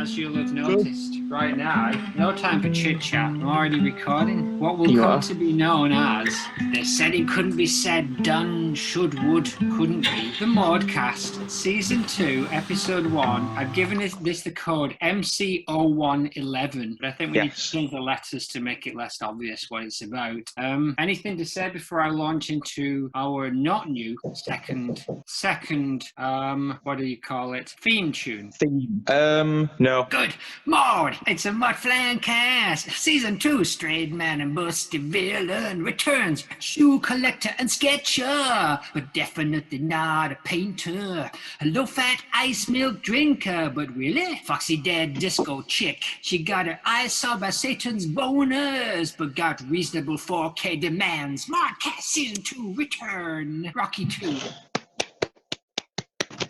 as you'll have noticed right now, no time for chit-chat. I'm already recording what will come to be known as They Said It Couldn't Be Said, Done, Should, Would, Couldn't Be. The Maudecast, Season 2, Episode 1. I've given this the code MC0111, but I think we need to change the letters to make it less obvious what it's about. Anything to say before I launch into our not new second, what do you call it? Theme tune. No. Good. Maude, it's a Mudflan cast. Season 2, Strayed Man and Busty Villain returns. Shoe collector and sketcher, but definitely not a painter. A low-fat ice milk drinker, but really? Foxy dead disco chick. She got her eyes saw by Satan's boners, but got reasonable 4K demands. Maudecast Season 2 return. Rocky 2.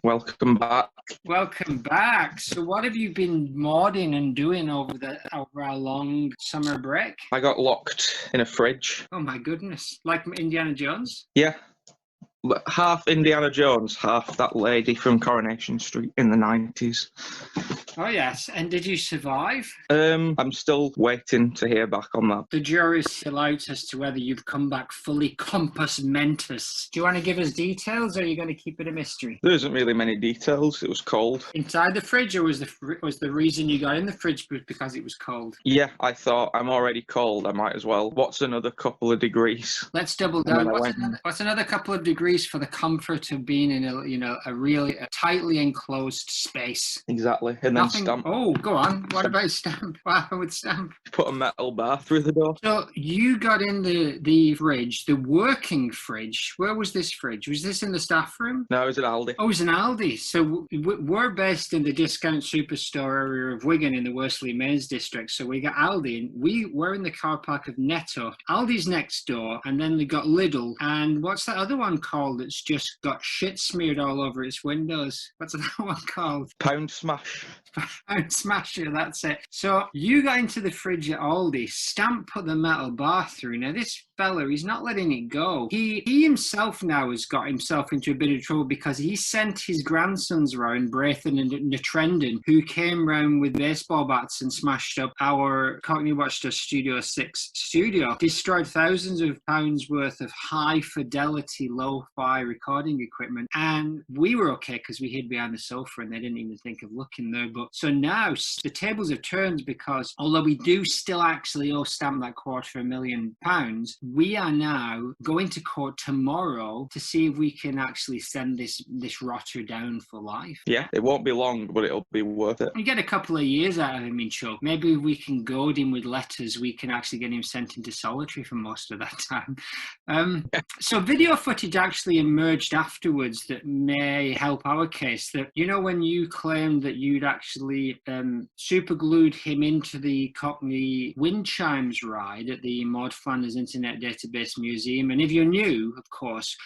Welcome back. Welcome back. So what have you been modding and doing over our long summer break? I got locked in a fridge. Oh my goodness. Like Indiana Jones? Yeah. Half Indiana Jones, half that lady from Coronation Street in the 90s. Oh yes. And did you survive? I'm still waiting to hear back on that. The jury's still out as to whether you've come back fully compos mentis. Do you want to give us details, or are you going to keep it a mystery? There isn't really many details. It was cold. Inside the fridge, or was the reason you got in the fridge because it was cold? Yeah, I thought, I'm already cold, I might as well. What's another couple of degrees? Let's double down. What's another couple of degrees for the comfort of being in a tightly enclosed space? Exactly. And then Stamp. Oh, go on. What about Stamp? What happened with Stamp? Put a metal bar through the door. So you got in the fridge, the working fridge. Where was this fridge? Was this in the staff room? No, it was at Aldi. Oh, it was an Aldi. So we're based in the discount superstore area of Wigan in the Worsley Mains district. So we got Aldi, and we were in the car park of Netto. Aldi's next door, and then they got Lidl. And what's that other one called that's just got shit smeared all over its windows? What's that one called? Pound Smash. Pound Smasher, that's it. So you got into the fridge at Aldi. Stamp put the metal bar through. Now this fella, he's not letting it go. He himself now has got himself into a bit of trouble because he sent his grandsons round, Braithen and Natrendon, who came round with baseball bats and smashed up our Cockney Watchdog Studio 6 studio, destroyed thousands of pounds worth of high fidelity lo-fi recording equipment, and we were okay because we hid behind the sofa and they didn't even think of looking there. But so now the tables have turned, because although we do still actually owe Stamp that £250,000, we are now going to court tomorrow to see if we can actually send this rotter down for life. Yeah, it won't be long, but it'll be worth it. We get a couple of years out of him in Chuck. Maybe if we can goad him with letters, we can actually get him sent into solitary for most of that time. So video footage actually emerged afterwards that may help our case. That, you know, when you claimed that you'd actually superglued him into the Cockney wind chimes ride at the Maude Flanders Internet Database Museum, and if you're new, of course,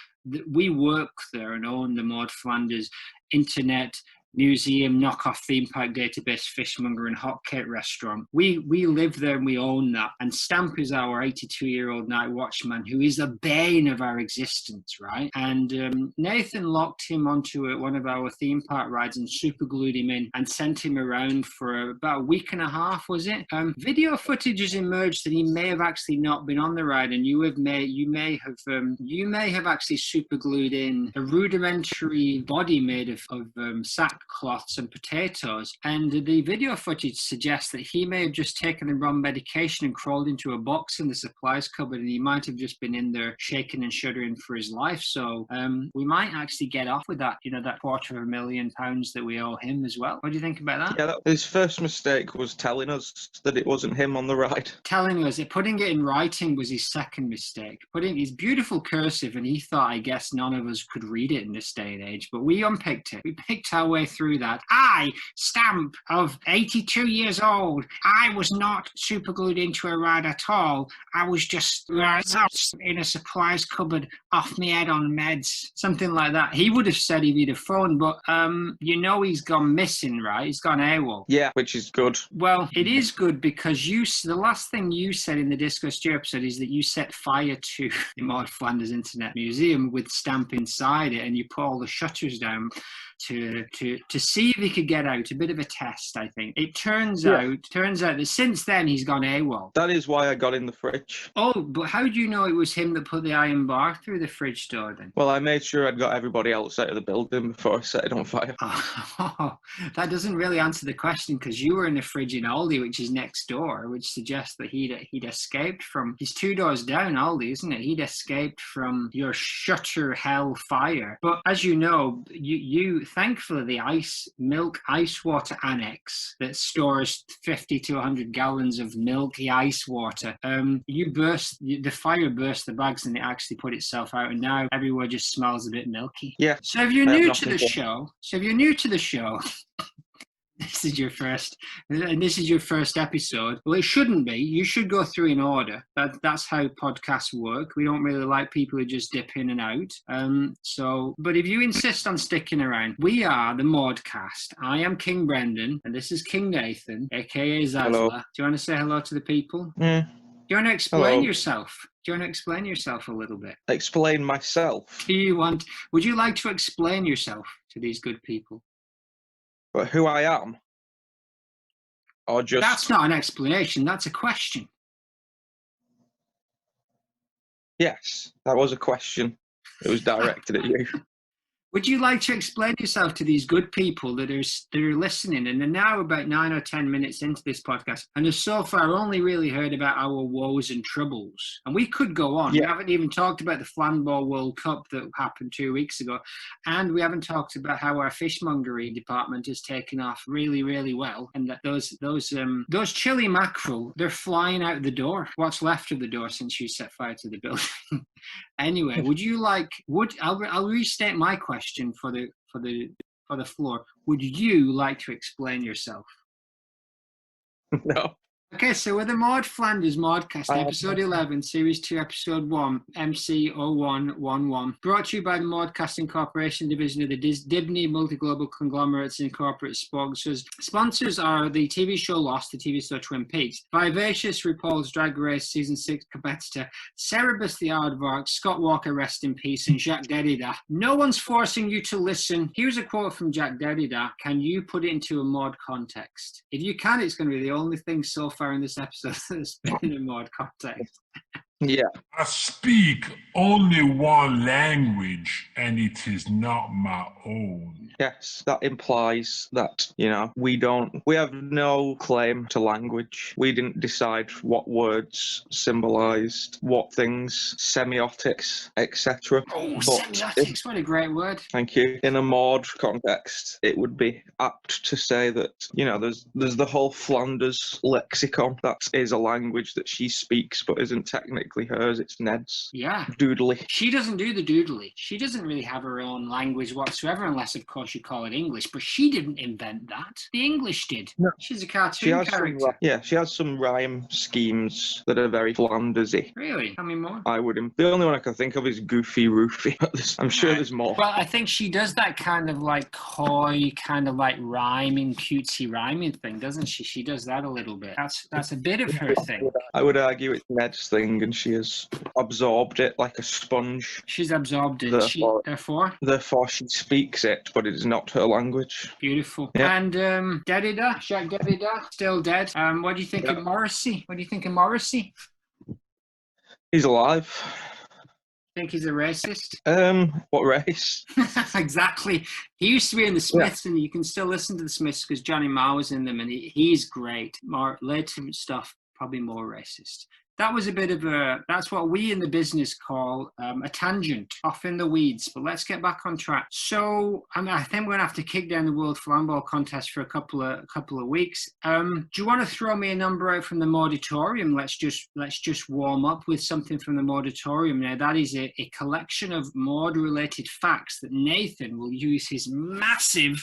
we work there and own the Maude Flanders Internet Museum, knockoff theme park database, fishmonger and hotcake restaurant. We live there and we own that. And Stamp is our 82-year-old night watchman who is the bane of our existence, right? And Nathan locked him onto one of our theme park rides and superglued him in and sent him around for about a week and a half, was it? Video footage has emerged that he may have actually not been on the ride, and you may have actually superglued in a rudimentary body made of sackcloths and potatoes, and the video footage suggests that he may have just taken the wrong medication and crawled into a box in the supplies cupboard, and he might have just been in there shaking and shuddering for his life. So we might actually get off with that, that £250,000 that we owe him as well. What do you think about that? Yeah, his first mistake was telling us that it wasn't him on the ride. Telling us, putting it in writing was his second mistake. Putting his beautiful cursive, and he thought, I guess, none of us could read it in this day and age, but we unpicked it. We picked our way through that. I, Stamp, of 82 years old, I was not superglued into a ride at all. I was just in a supplies cupboard off my head on meds. Something like that. He would have said if he'd have phoned, but he's gone missing, right? He's gone AWOL. Yeah, which is good. Well, it is good because the last thing you said in the Disco Stew episode is that you set fire to the Maude Flanders Internet Museum with Stamp inside it, and you put all the shutters down to to see if he could get out. A bit of a test, I think. It turns out that since then he's gone AWOL. That is why I got in the fridge. Oh, but how do you know it was him that put the iron bar through the fridge door then? Well, I made sure I'd got everybody else out of the building before I set it on fire. Oh, that doesn't really answer the question, because you were in the fridge in Aldi, which is next door, which suggests that he'd escaped from. He's 2 doors down, Aldi, isn't it? He'd escaped from your shutter hell fire. But as you know, you thankfully the ice water annex that stores 50 to 100 gallons of milky ice water. The fire burst the bags and it actually put itself out, and now everywhere just smells a bit milky. Yeah. So if you're new to the show, this is your first episode. Well, it shouldn't be. You should go through in order. That's how podcasts work. We don't really like people who just dip in and out. But if you insist on sticking around, we are the Maudecast. I am King Brendan, and this is King Nathan, aka Zazla. Hello. Do you want to say hello to the people? Yeah. Do you want to explain Hello. yourself? Do you want to explain yourself a little bit? Explain myself. Would you like to explain yourself to these good people? But who I am? Or just... That's not an explanation, that's a question. Yes, that was a question. It was directed at you. Would you like to explain yourself to these good people that are listening, and they're now about 9 or 10 minutes into this podcast, and have so far only really heard about our woes and troubles? And we could go on. Yeah. We haven't even talked about the Flanball World Cup that happened 2 weeks ago, and we haven't talked about how our fishmongery department has taken off really, really well, and that those chili mackerel, they're flying out the door. What's left of the door since you set fire to the building. Anyway, I'll restate my question for the floor. Would you like to explain yourself? No. Okay, so we're the Ned Flanders Maudecast, episode 11, series 2, episode 1, MC 0111. Brought to you by the Maudecasting Corporation division of the Dibney Multi-Global Conglomerates Incorporated sponsors. Sponsors are the TV show Lost, the TV show Twin Peaks, Vivacious RuPaul's Drag Race Season 6 competitor, Cerebus the Aardvark, Scott Walker, rest in peace, and Jacques Derrida. No one's forcing you to listen. Here's a quote from Jacques Derrida. Can you put it into a Maud context? If you can, it's going to be the only thing so far in this episode that's been in a Maud context. Yeah. I speak only one language, and it is not my own. Yes, that implies that, we have no claim to language. We didn't decide what words symbolised what things, semiotics, etc. Oh, semiotics, what a great word. Thank you. In a Maud context, it would be apt to say that, there's the whole Flanders lexicon. That is a language that she speaks, but isn't technically hers. It's Ned's. Yeah. Doodly. She doesn't do the doodly. She doesn't really have her own language whatsoever, unless, of course, you call it English. But she didn't invent that. The English did. No. She's a cartoon character. She has some rhyme schemes that are very Flandersy. Really? Tell me more. The only one I can think of is Goofy Roofy. I'm sure there's more. Well, I think she does that kind of like coy, kind of like rhyming, cutesy rhyming thing, doesn't she? She does that a little bit. That's a bit of her thing. I would argue it's Ned's thing, and she has absorbed it like a sponge. She's absorbed it. Therefore, she speaks it, but it is not her language. Beautiful. Yeah. And Derrida, Jacques Derrida, still dead. What do you think of Morrissey? He's alive. Think he's a racist? What race? Exactly. He used to be in the Smiths, and you can still listen to the Smiths because Johnny Marr was in them, and he's great. More later stuff, probably more racist. That was a bit of that's what we in the business call a tangent, off in the weeds. But let's get back on track. So I think we're going to have to kick down the World Flamball contest for a couple of weeks. Do you want to throw me a number out from the Mauditorium? Let's just warm up with something from the Mauditorium. Now, that is a collection of Maud-related facts that Nathan will use his massive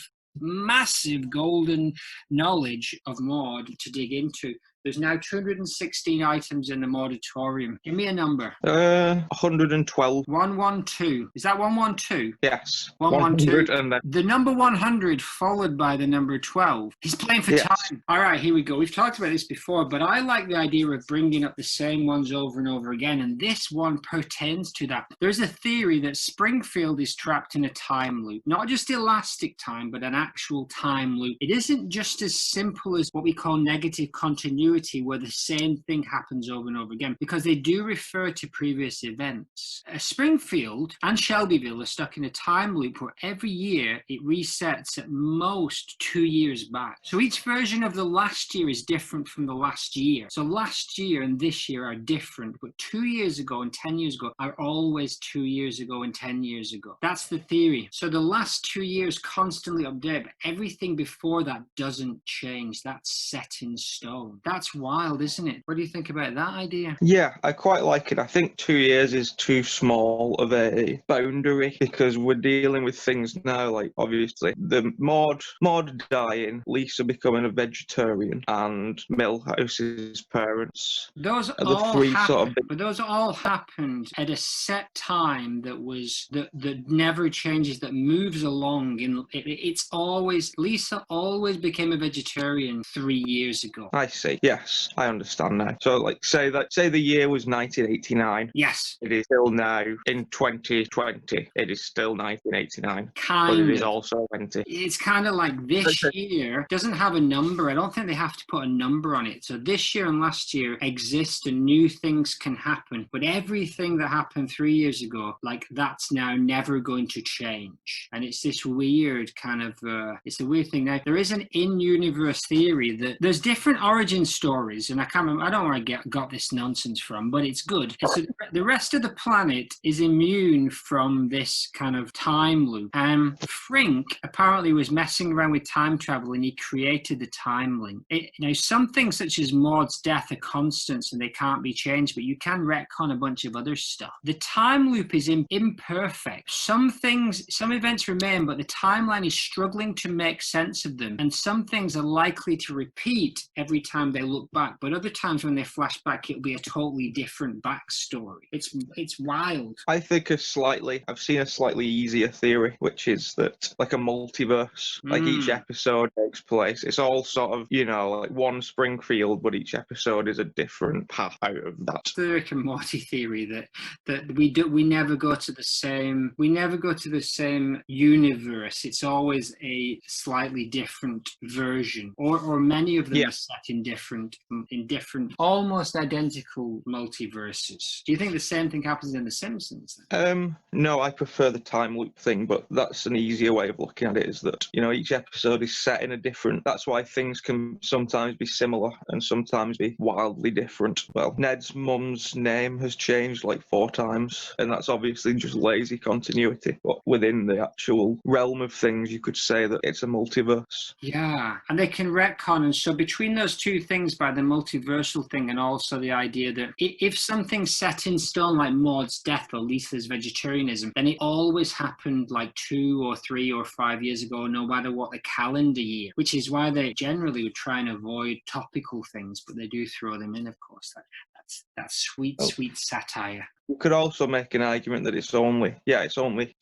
golden knowledge of Maud to dig into. There's now 216 items in the Mauditorium. Give me a number. 112. 112. Is that 112? Yes. 112. 100 and then... The number 100 followed by the number 12. He's playing for time. All right, here we go. We've talked about this before, but I like the idea of bringing up the same ones over and over again, and this one pertains to that. There's a theory that Springfield is trapped in a time loop, not just elastic time, but an actual time loop. It isn't just as simple as what we call negative continuity, where the same thing happens over and over again, because they do refer to previous events. Springfield and Shelbyville are stuck in a time loop where every year it resets at most 2 years back. So each version of the last year is different from the last year. So last year and this year are different, but 2 years ago and 10 years ago are always 2 years ago and 10 years ago. That's the theory. So the last 2 years constantly update, but everything before that doesn't change. That's set in stone. That's wild, isn't it? What do you think about that idea? Yeah, I quite like it. I think 2 years is too small of a boundary, because we're dealing with things now, like obviously the Maude dying, Lisa becoming a vegetarian, and Milhouse's parents. Those are the all three happened, sort of big... but those all happened at a set time that never changes, that moves along. It's always, Lisa always became a vegetarian 3 years ago. I see. Yes, I understand now. So, like, say the year was 1989. Yes. It is still now in 2020. It is still 1989. Kind but of. It is also 20. It's kind of like this year doesn't have a number. I don't think they have to put a number on it. So this year and last year exist and new things can happen. But everything that happened 3 years ago, like, that's now never going to change. And it's this weird kind of, it's a weird thing. Now, there is an in-universe theory that there's different origin stories, and I can't remember, I don't know where I got this nonsense from, but it's good. So the rest of the planet is immune from this kind of time loop. Frink apparently was messing around with time travel, and he created the time link. Some things such as Maude's death are constants and they can't be changed, but you can retcon a bunch of other stuff. The time loop is imperfect. Some events remain, but the timeline is struggling to make sense of them, and some things are likely to repeat every time they look back, but other times when they flash back, it'll be a totally different backstory. It's wild. I think I've seen a slightly easier theory, which is that, like, a multiverse, like each episode takes place. It's all sort of, like one Springfield, but each episode is a different path out of that. The Rick and Morty theory that we never go to the same universe. It's always a slightly different version, or many of them are set in different, almost identical multiverses. Do you think the same thing happens in The Simpsons then? No, I prefer the time loop thing, but that's an easier way of looking at it, is that, each episode is set in a different... That's why things can sometimes be similar and sometimes be wildly different. Well, Ned's mum's name has changed like 4 times, and that's obviously just lazy continuity. But within the actual realm of things, you could say that it's a multiverse. Yeah, and they can retcon. And so between those two things, by the multiversal thing and also the idea that if something's set in stone, like Maude's death or Lisa's vegetarianism, then it always happened like 2 or 3 or 5 years ago, no matter what the calendar year, which is why they generally would try and avoid topical things, but they do throw them in, of course. That's sweet satire. You could also make an argument that it's only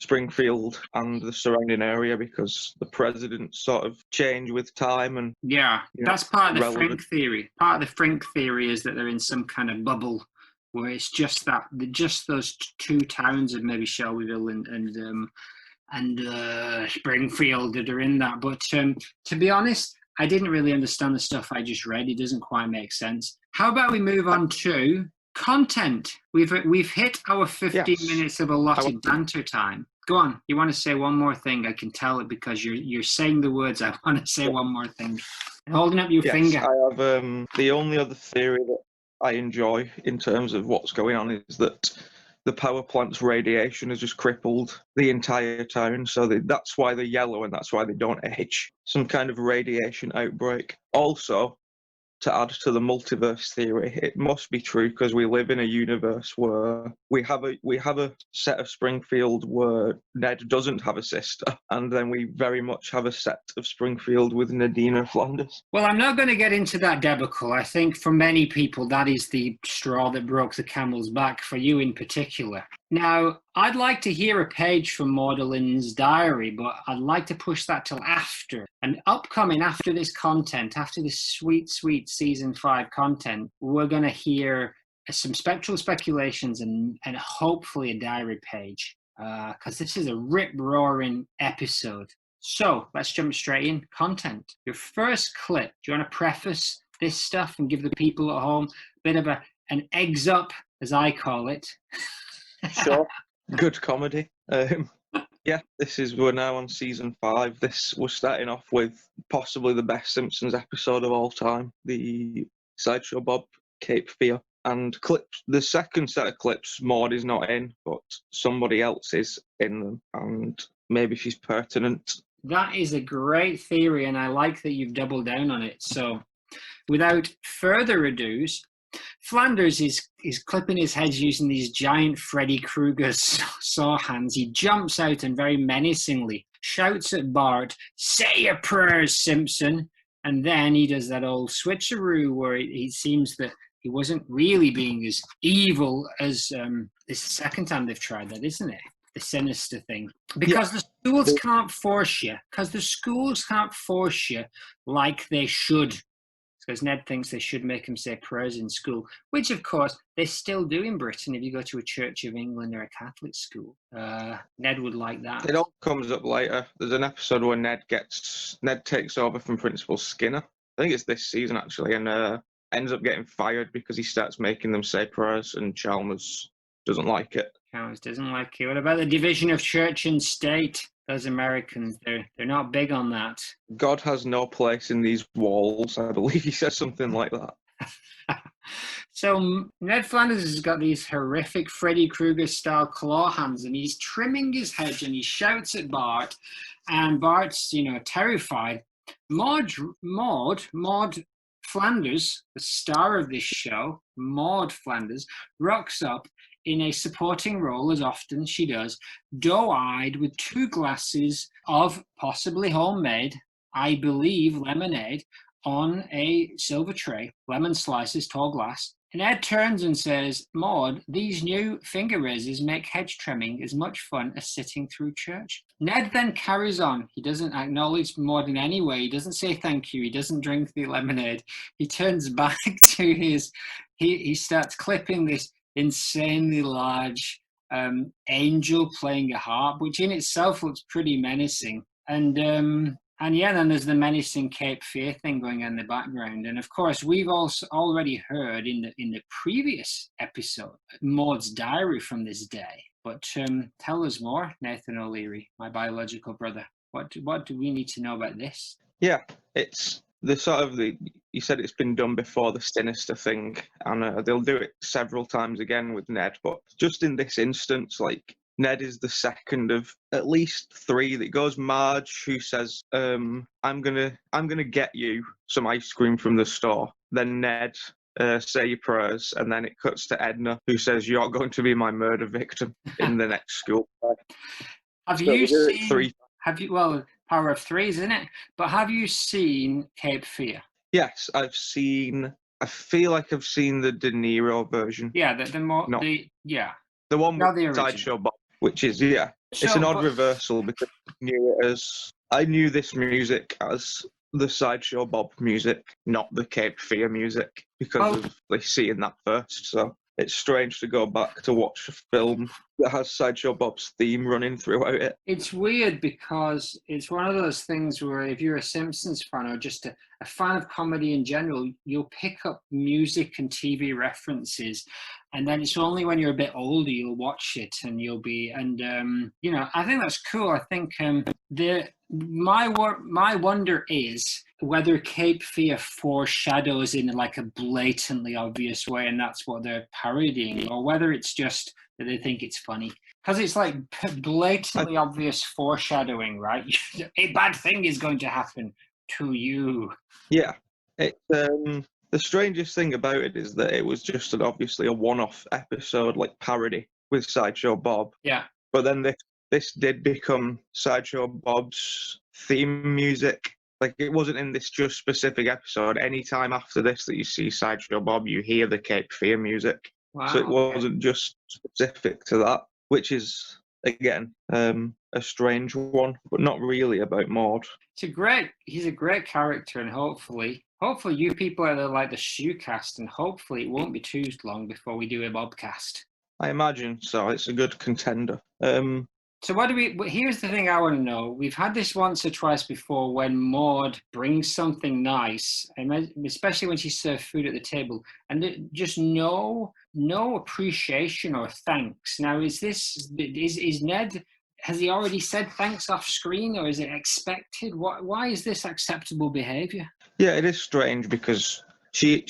Springfield and the surrounding area, because the presidents sort of change with time. And that's part of the Frink theory. Part of the Frink theory is that they're in some kind of bubble where it's just those 2 towns of maybe Shelbyville and Springfield that are in that. But to be honest, I didn't really understand the stuff I just read. It doesn't quite make sense. How about we move on to content? We've hit our 15 minutes of allotted banter time. Go on. You want to say one more thing? I can tell it because you're saying the words. I want to say one more thing. Holding up your finger. I have the only other theory that I enjoy in terms of what's going on is that the power plant's radiation has just crippled the entire town, so that's why they're yellow and that's why they don't age. Some kind of radiation outbreak. Also, to add to the multiverse theory, it must be true because we live in a universe where we have a set of Springfield where Ned doesn't have a sister, and then we very much have a set of Springfield with Nadine Flanders. Well, I'm not going to get into that debacle. I think for many people, that is the straw that broke the camel's back, for you in particular. Now, I'd like to hear a page from Magdalen's diary, but I'd like to push that till after. And upcoming after this content, after this sweet, sweet season 5 content, we're going to hear some spectral speculations and hopefully a diary page, because this is a rip-roaring episode. So let's jump straight in. Content. Your first clip. Do you want to preface this stuff and give the people at home a bit of an eggs up, as I call it? Sure. Good comedy. Yeah, we're now on season 5. We're starting off with possibly the best Simpsons episode of all time, the Sideshow Bob Cape Fear. And the second set of clips, Maude is not in, but somebody else is in them, and maybe she's pertinent. That is a great theory, and I like that you've doubled down on it. So, without further ado, Flanders is clipping his head using these giant Freddy Krueger saw hands. He jumps out and very menacingly shouts at Bart, "Say your prayers, Simpson!" And then he does that old switcheroo where it seems that he wasn't really being as evil as this is the second time they've tried that, isn't it? The sinister thing. Because the schools can't force you. Because the schools can't force you like they should. Because Ned thinks they should make him say prayers in school, which, of course, they still do in Britain if you go to a Church of England or a Catholic school. Ned would like that. It all comes up later. There's an episode where Ned takes over from Principal Skinner. I think it's this season, actually, and ends up getting fired because he starts making them say prayers, and Chalmers doesn't like it. Chalmers doesn't like it. What about the division of church and state? Those Americans, they're not big on that. God has no place in these walls. I believe he says something like that. So Ned Flanders has got these horrific Freddy Krueger style claw hands, and he's trimming his hedge, and he shouts at Bart, and Bart's terrified. Maude Flanders, the star of this show, Maude Flanders, rocks up in a supporting role, as often she does, doe-eyed with 2 glasses of possibly homemade, I believe, lemonade on a silver tray, lemon slices, tall glass. And Ed turns and says, "Maude, these new finger razors make hedge trimming as much fun as sitting through church." Ned then carries on. He doesn't acknowledge Maude in any way. He doesn't say thank you. He doesn't drink the lemonade. He turns back to he starts clipping this insanely large angel playing a harp, which in itself looks pretty menacing. And then there's the menacing Cape Fear thing going on in the background. And of course, we've also already heard in the previous episode Maude's diary from this day. But tell us more, Nathan O'Leary, my biological brother. What do we need to know about this? Yeah, it's you said it's been done before, the sinister thing, and they'll do it several times again with Ned, but just in this instance, like, Ned is the second of at least 3 that goes. Marge, who says, I'm gonna get you some ice cream from the store. Then Ned, say your prayers, and then it cuts to Edna, who says, "You're going to be my murder victim in the next school." Well, power of 3, isn't it? But have you seen Cape Fear? Yes, I feel like I've seen the De Niro version. Yeah, the one with Sideshow Bob, which is, it's an odd reversal, because I knew this music as the Sideshow Bob music, not the Cape Fear music, because of seeing that first. So it's strange to go back to watch a film that has Sideshow Bob's theme running throughout it. It's weird because it's one of those things where if you're a Simpsons fan or just a fan of comedy in general, you'll pick up music and TV references, and then it's only when you're a bit older you'll watch it and you'll be, I think that's cool. I think my wonder is whether Cape Fear foreshadows in like a blatantly obvious way and that's what they're parodying, or whether it's just that they think it's funny. Because it's like blatantly obvious foreshadowing, right? A bad thing is going to happen to you. Yeah. The strangest thing about it is that it was just obviously a one-off episode, like parody with Sideshow Bob. Yeah. But then this did become Sideshow Bob's theme music. Like, it wasn't in this just specific episode. Any time after this that you see Sideshow Bob, you hear the Cape Fear music. Wow. So it wasn't just specific to that, which is, again, a strange one, but not really about Maude. He's a great character, and hopefully you people out there like the Shoecast, and hopefully it won't be too long before we do a Bobcast. I imagine so. It's a good contender. So here's the thing I want to know. We've had this once or twice before when Maude brings something nice, especially when she serves food at the table, and just no appreciation or thanks. Now, is Ned, has he already said thanks off screen, or is it expected? Why is this acceptable behaviour? Yeah, it is strange because she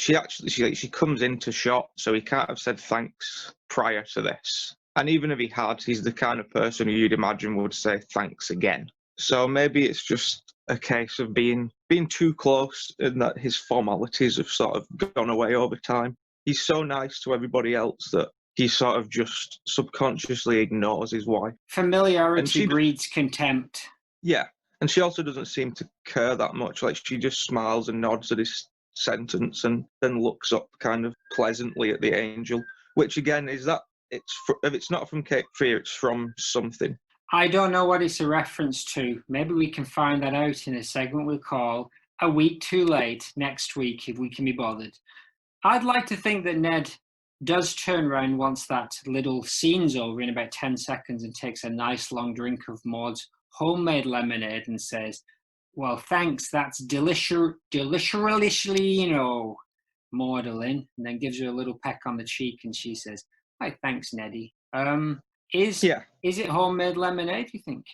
comes into shot, so he can't have said thanks prior to this. And even if he had, he's the kind of person who you'd imagine would say thanks again. So maybe it's just a case of being too close, and that his formalities have sort of gone away over time. He's so nice to everybody else that he sort of just subconsciously ignores his wife. Familiarity breeds contempt. Yeah, and she also doesn't seem to care that much. Like, she just smiles and nods at his sentence and then looks up kind of pleasantly at the angel, which again is that if it's not from Cape Fear, it's from something. I don't know what it's a reference to. Maybe we can find that out in a segment we'll call A Week Too Late next week, if we can be bothered. I'd like to think that Ned does turn around once that little scene's over in about 10 seconds and takes a nice long drink of Maude's homemade lemonade and says, well, thanks, that's deliciously, Magdalene, and then gives her a little peck on the cheek, and she says, "Hi, thanks, Neddy." Is it homemade lemonade, you think?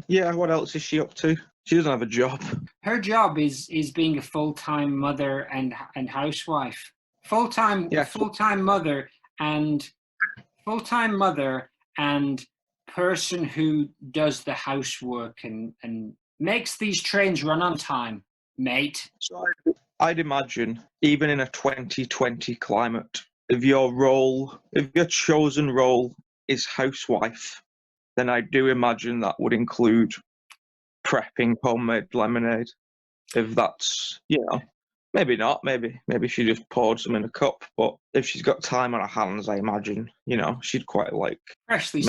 Yeah, what else is she up to? She doesn't have a job. Her job is being a full-time mother and housewife. Full-time mother and person who does the housework and makes these trains run on time, mate. So I'd imagine, even in a 2020 climate, if your chosen role is housewife, then I do imagine that would include prepping homemade lemonade. If that's, maybe not. Maybe she just poured some in a cup. But if she's got time on her hands, I imagine, she'd quite like freshly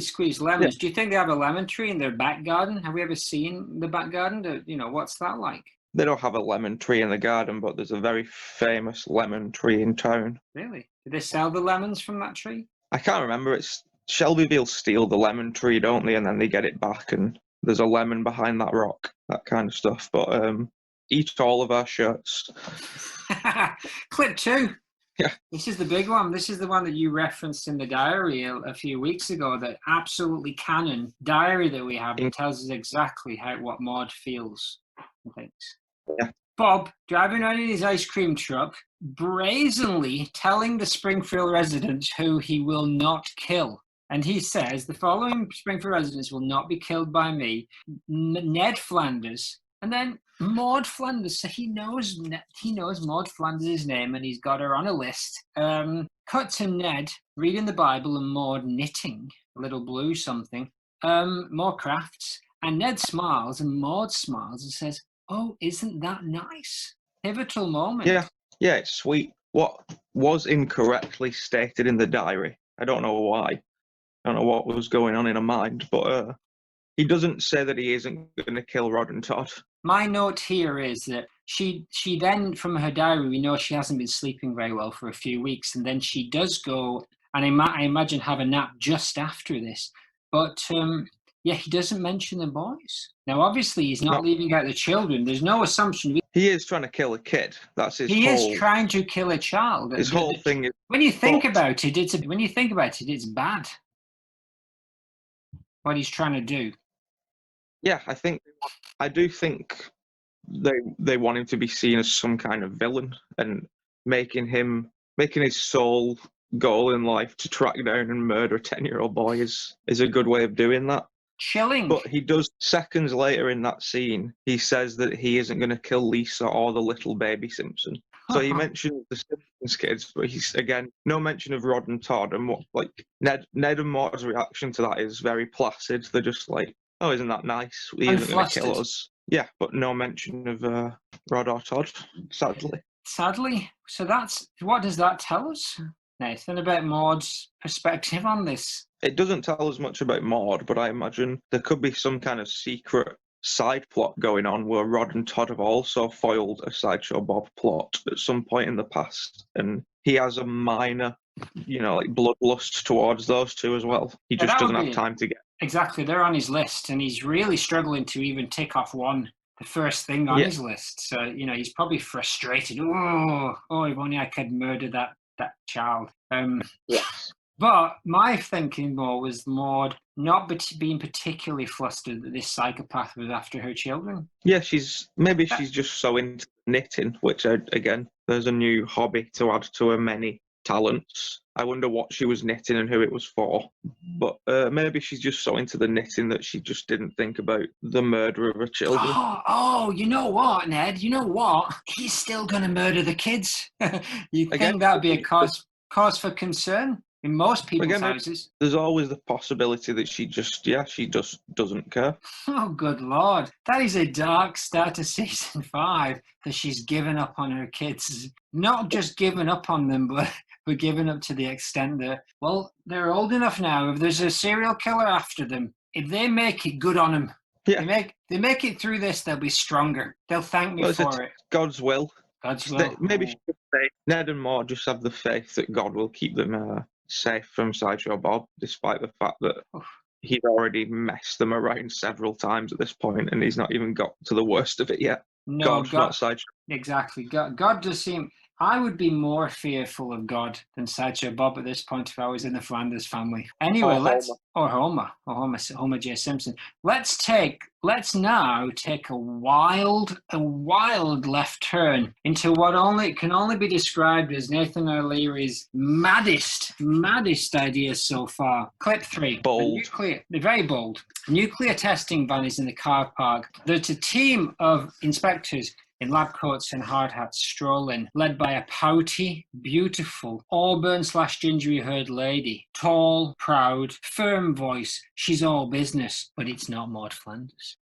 squeezed lemons. Yeah. Do you think they have a lemon tree in their back garden? Have we ever seen the back garden? What's that like? They don't have a lemon tree in the garden, but there's a very famous lemon tree in town. Really? Do they sell the lemons from that tree? I can't remember. It's Shelbyville steal the lemon tree, don't they? And then they get it back, and there's a lemon behind that rock, that kind of stuff. But eat all of our shirts. Clip 2. Yeah. This is the big one. This is the one that you referenced in the diary a few weeks ago, that absolutely canon diary that we have. It tells us exactly what Maude feels and thinks. Yeah. Bob, driving around in his ice cream truck, brazenly telling the Springfield residents who he will not kill. And he says, the following Springfield residents will not be killed by me. Ned Flanders. And then Maude Flanders. So he knows Maude Flanders' name, and he's got her on a list. Cut to Ned reading the Bible and Maude knitting a little blue something. More crafts. And Ned smiles and Maude smiles and says, "Oh, isn't that nice?" Pivotal moment. Yeah, it's sweet. What was incorrectly stated in the diary, I don't know why. I don't know what was going on in her mind, but he doesn't say that he isn't going to kill Rod and Todd. My note here is that she then, from her diary, we know she hasn't been sleeping very well for a few weeks, and then she does go, and I imagine have a nap just after this. But he doesn't mention the boys. Now, obviously, he's not leaving out the children. There's no assumption. He is trying to kill a kid. That's his. He is trying to kill a child. His whole thing is. When you think about it, it's bad. What he's trying to do. Yeah, I do think they want him to be seen as some kind of villain, and making his sole goal in life to track down and murder a 10-year-old boy is a good way of doing that. Chilling. But he does, seconds later in that scene, he says that he isn't going to kill Lisa or the little baby Simpson. So he mentions the Simpsons kids, but he's, again, no mention of Rod and Todd. And what, like, Ned and Maude's reaction to that is very placid. They're just like, oh, isn't that nice? He isn't going to kill us. Yeah, but no mention of Rod or Todd, sadly. Sadly. So what does that tell us, Nathan, about Maude's perspective on this? It doesn't tell us much about Maude, but I imagine there could be some kind of secret side plot going on where Rod and Todd have also foiled a Sideshow Bob plot at some point in the past, and he has a minor, like bloodlust towards those two as well. He just doesn't have time to get. Exactly, they're on his list, and he's really struggling to even tick off one, the first thing on his list. So he's probably frustrated. Oh, if only I could murder that child. Yes. But my thinking more was Maude not being particularly flustered that this psychopath was after her children. Yeah, she's just so into knitting, which, again, there's a new hobby to add to her many talents. I wonder what she was knitting and who it was for. But maybe she's just so into the knitting that she just didn't think about the murder of her children. Oh, you know what, Ned? You know what? He's still going to murder the kids. You think that'd be a cause for concern? In most people's houses. There's always the possibility that she just doesn't care. Oh, good Lord. That is a dark start to season 5, that she's given up on her kids. Not just given up on them, but given up to the extent that, well, they're old enough now. If there's a serial killer after them, if they make it, good on them. Yeah. They make it through this, they'll be stronger. They'll thank me for it. God's will. God's will. Maybe she could say, Ned and Maude just have the faith that God will keep them safe from Sideshow Bob, despite the fact that he's already messed them around several times at this point, and he's not even got to the worst of it yet. No, God, not Sideshow. Exactly. God does seem... I would be more fearful of God than Sideshow Bob at this point if I was in the Flanders family. Anyway, Homer J. Simpson. Let's now take a wild left turn into what can only be described as Nathan O'Leary's maddest idea so far. Clip 3. Bold. Very bold. Nuclear testing van is in the car park. There's a team of inspectors in lab coats and hard hats strolling, led by a pouty, beautiful, auburn/gingery-haired lady. Tall, proud, firm voice. She's all business, but it's not Maude Flanders.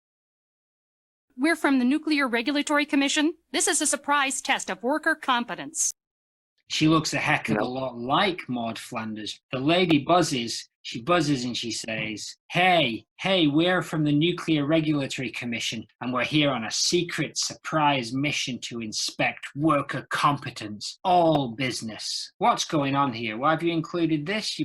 We're from the Nuclear Regulatory Commission. This is a surprise test of worker competence. She looks a heck of a lot like Maude Flanders. The lady buzzes. She buzzes and she says, Hey, we're from the Nuclear Regulatory Commission, and we're here on a secret surprise mission to inspect worker competence. All business. What's going on here? Why have you included this?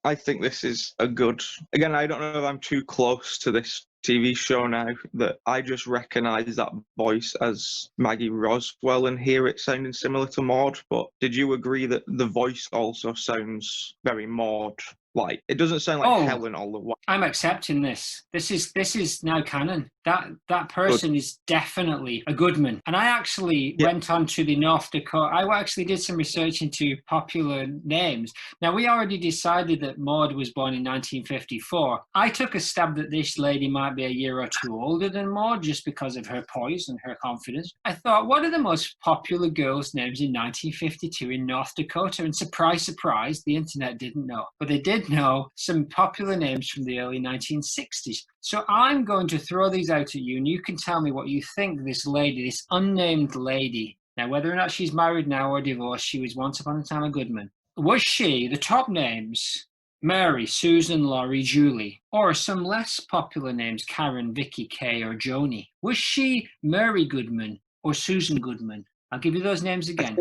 I think this is a good... Again, I don't know if I'm too close to this TV show now, that I just recognise that voice as Maggie Roswell and hear it sounding similar to Maude. But did you agree that the voice also sounds very Maude? Like, it doesn't sound like Helen all the way. I'm accepting this. This is now canon. That person is definitely a Goodman. And I actually went on to the North Dakota. I actually did some research into popular names. Now, we already decided that Maude was born in 1954. I took a stab that this lady might be a year or two older than Maude just because of her poise and her confidence. I thought, what are the most popular girls' names in 1952 in North Dakota? And surprise, surprise, the internet didn't know. But they did know some popular names from the early 1960s. So I'm going to throw these out at you, and you can tell me what you think this lady, this unnamed lady, now whether or not she's married now or divorced, she was once upon a time a Goodman. Was she, the top names, Mary, Susan, Laurie, Julie, or some less popular names, Karen, Vicky, Kay, or Joni? Was she Mary Goodman or Susan Goodman? I'll give you those names again.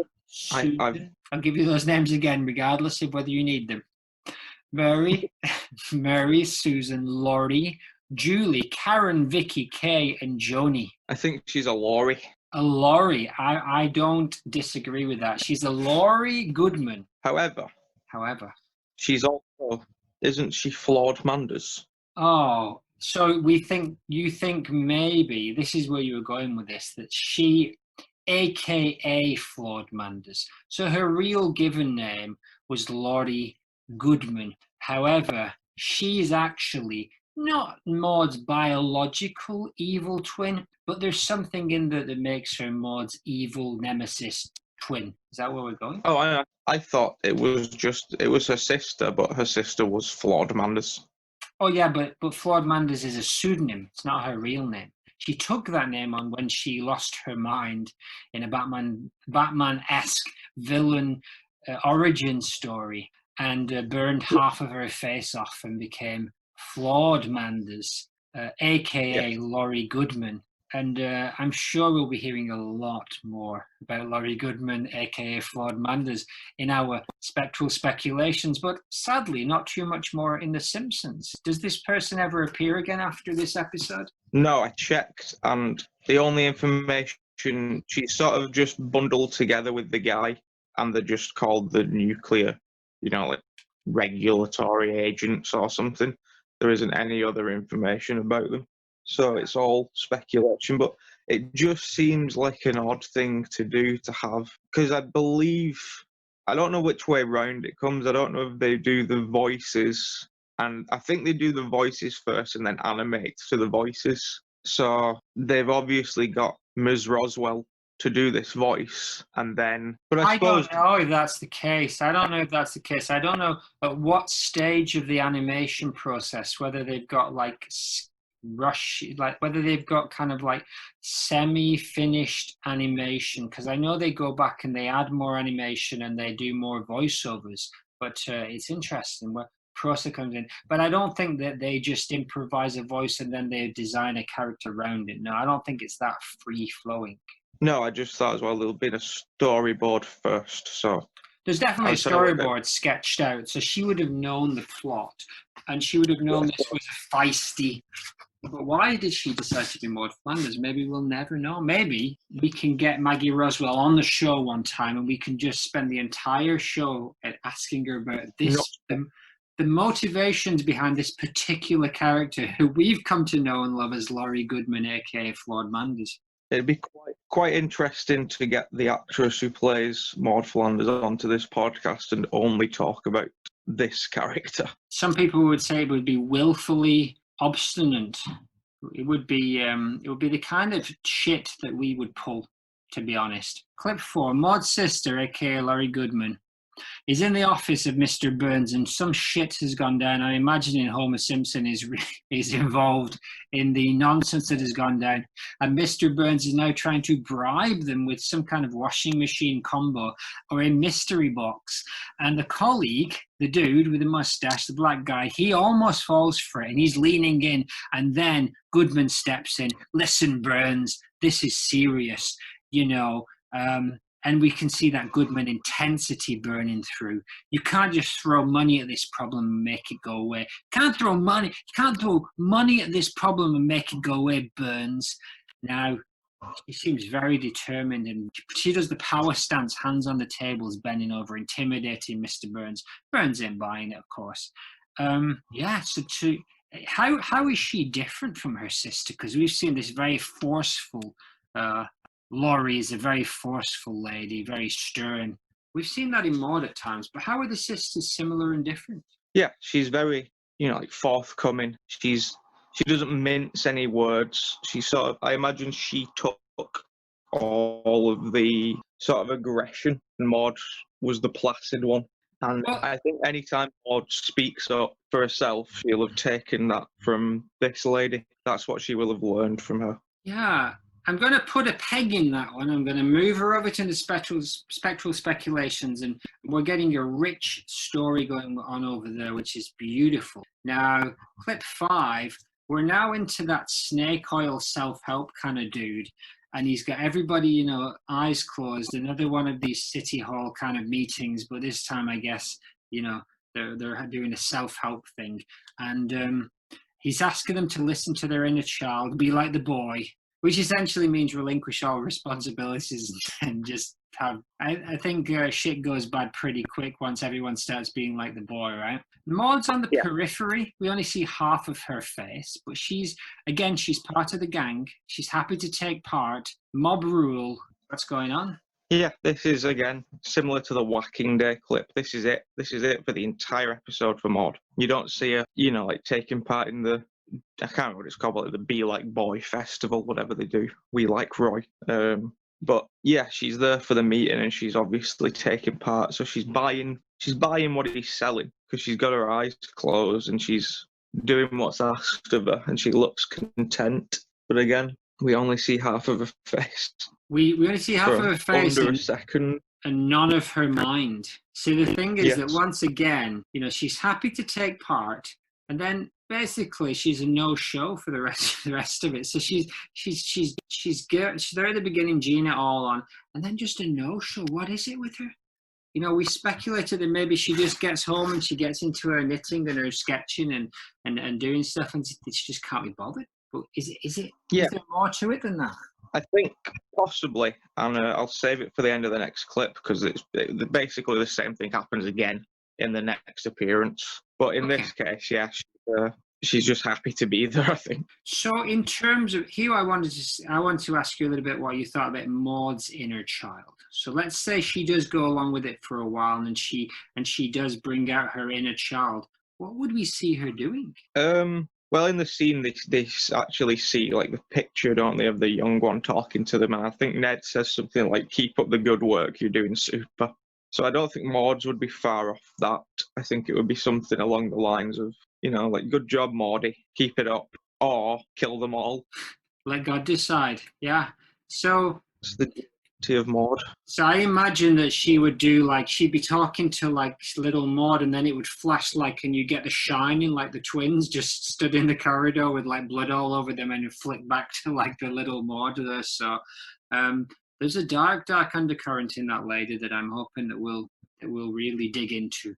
I'll give you those names again, regardless of whether you need them. Mary, Susan, Laurie, Julie, Karen, Vicky, Kay, and Joni. I think she's a Laurie. A Laurie. I don't disagree with that. She's a Laurie Goodman. However, she's also, isn't she Flawed Manders? Oh, so you think maybe, this is where you were going with this, that she, AKA Flawed Manders. So her real given name was Laurie Goodman. However, she's actually not Maude's biological evil twin, but there's something in that that makes her Maude's evil nemesis twin. Is that where we're going? Oh, I thought it was her sister, but her sister was Flawed Manders. Oh yeah, but Flawed Manders is a pseudonym. It's not her real name. She took that name on when she lost her mind in a Batman-esque villain origin story, and burned half of her face off and became Flawed Manders, aka Laurie Goodman. And I'm sure we'll be hearing a lot more about Laurie Goodman, aka Flawed Manders, in our spectral speculations, but sadly, not too much more in The Simpsons. Does this person ever appear again after this episode? No, I checked, and the only information, she's sort of just bundled together with the guy, and they're just called the nuclear, like regulatory agents or something. There isn't any other information about them. So it's all speculation, but it just seems like an odd thing to do to have, because I don't know which way round it comes. I don't know if they do the voices, and I think they do the voices first and then animate to the voices. So they've obviously got Ms. Roswell to do this voice, and then... But I suppose... don't know if that's the case. I don't know at what stage of the animation process, whether they've got whether they've got kind of like semi-finished animation, because I know they go back and they add more animation and they do more voiceovers, but it's interesting where process comes in. But I don't think that they just improvise a voice and then they design a character around it. No, I don't think it's that free-flowing. No, I just thought as well there'll be a storyboard first, so... There's definitely a storyboard sketched out, so she would have known the plot, and she would have known this was a feisty... But why did she decide to be Maude Flanders? Maybe we'll never know. Maybe we can get Maggie Roswell on the show one time and we can just spend the entire show asking her about this, the motivations behind this particular character who we've come to know and love as Laurie Goodman, aka Flawed Manders. It'd be quite interesting to get the actress who plays Maude Flanders onto this podcast and only talk about this character. Some people would say it would be willfully obstinate. It would be the kind of shit that we would pull, to be honest. Clip 4. Maude's sister, aka Laurie Goodman, is in the office of Mr. Burns and some shit has gone down. I'm imagining Homer Simpson is involved in the nonsense that has gone down. And Mr. Burns is now trying to bribe them with some kind of washing machine combo or a mystery box. And the colleague, the dude with the mustache, the black guy, he almost falls for it and he's leaning in. And then Goodman steps in. Listen, Burns, this is serious, and we can see that Goodman intensity burning through. You can't just throw money at this problem and make it go away. You can't throw money at this problem and make it go away, Burns. Now, she seems very determined, and she does the power stance, hands on the tables, bending over, intimidating Mr. Burns. Burns ain't buying it, of course. How is she different from her sister? Because we've seen this very forceful... Laurie is a very forceful lady, very stern. We've seen that in Maude at times, but how are the sisters similar and different? Yeah, she's very, forthcoming. She doesn't mince any words. I imagine she took all of the sort of aggression, and Maude was the placid one. And I think anytime Maude speaks up for herself, she'll have taken that from this lady. That's what she will have learned from her. Yeah. I'm going to put a peg in that one. I'm going to move her over to the spectral speculations, and we're getting a rich story going on over there, which is beautiful. Now, clip 5, we're now into that snake oil self-help kind of dude, and he's got everybody, eyes closed. Another one of these city hall kind of meetings, but this time, I guess, they're doing a self-help thing, and he's asking them to listen to their inner child, be like the boy. Which essentially means relinquish all responsibilities and just have... I think shit goes bad pretty quick once everyone starts being like the boy, right? Maude's on the periphery. We only see half of her face, but she's part of the gang. She's happy to take part. Mob rule. What's going on? Yeah, this is, again, similar to the Whacking Day clip. This is it. This is it for the entire episode for Maude. You don't see her, like, taking part in the, I can't remember what it's called, but the Be Like Boy festival, whatever they do. We Like Roy. But yeah, she's there for the meeting and she's obviously taking part. So she's buying what he's selling because she's got her eyes closed and she's doing what's asked of her and she looks content. But again, we only see half of her face. We only see half of her face under a second. And none of her mind. See, the thing is Yes. that once again, she's happy to take part, and then basically she's a no-show for the rest of it. So she's there at the beginning, geeing it all on, and then just a no-show. What is it with her? We speculated that maybe she just gets home and she gets into her knitting and her sketching and doing stuff, and she just can't be bothered. But is it? Yeah. Is there more to it than that? I think possibly, and I'll save it for the end of the next clip because it's basically the same thing happens again in the next appearance. But in this case, yeah, she's just happy to be there, I think. So in terms of here, I want to ask you a little bit what you thought about Maude's inner child. So let's say she does go along with it for a while, and she does bring out her inner child. What would we see her doing? Well, in the scene, they actually see, like, the picture, don't they, of the young one talking to them, and I think Ned says something like, "Keep up the good work, you're doing super." So I don't think Maude's would be far off that. I think it would be something along the lines of, like, "Good job, Maude, keep it up," or "Kill them all." Let God decide, yeah. So it's the duty of Maude. So I imagine that she would do, like, she'd be talking to, like, little Maude, and then it would flash, like, and you get the Shining, like the twins just stood in the corridor with, like, blood all over them, and it flicked back to, like, the little Maude there. So there's a dark undercurrent in that lady that I'm hoping that we'll really dig into.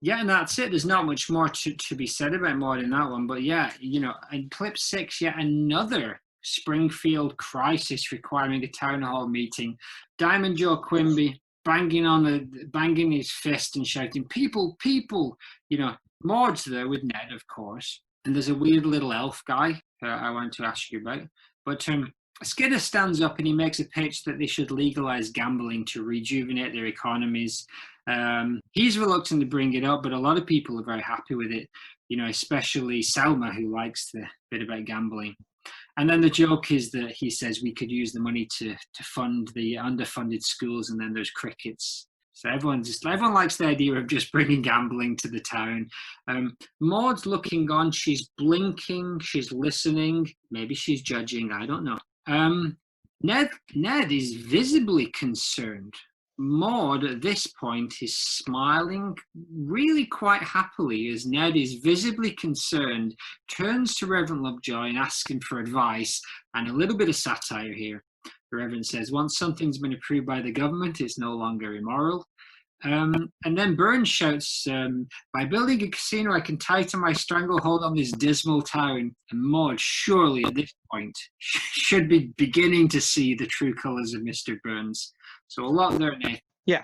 Yeah, and that's it. There's not much more to be said about Maude in that one. But yeah, in clip 6, yet another Springfield crisis requiring a town hall meeting. Diamond Joe Quimby banging his fist and shouting, "People, people!" Maude's there with Ned, of course, and there's a weird little elf guy I want to ask you about. But Skinner stands up and he makes a pitch that they should legalize gambling to rejuvenate their economies. He's reluctant to bring it up, but a lot of people are very happy with it, especially Selma, who likes the bit about gambling. And then the joke is that he says we could use the money to fund the underfunded schools, and then there's crickets. So everyone likes the idea of just bringing gambling to the town. Maude's looking on. She's blinking. She's listening. Maybe she's judging. I don't know. Ned is visibly concerned. Maude, at this point, is smiling really quite happily as Ned is visibly concerned, turns to Reverend Lovejoy and asks him for advice, and a little bit of satire here. The Reverend says, once something's been approved by the government, it's no longer immoral. And then Burns shouts, by building a casino, I can tighten my stranglehold on this dismal town. And Maude, surely at this point, should be beginning to see the true colours of Mr. Burns. So a lot there, Nate. Yeah,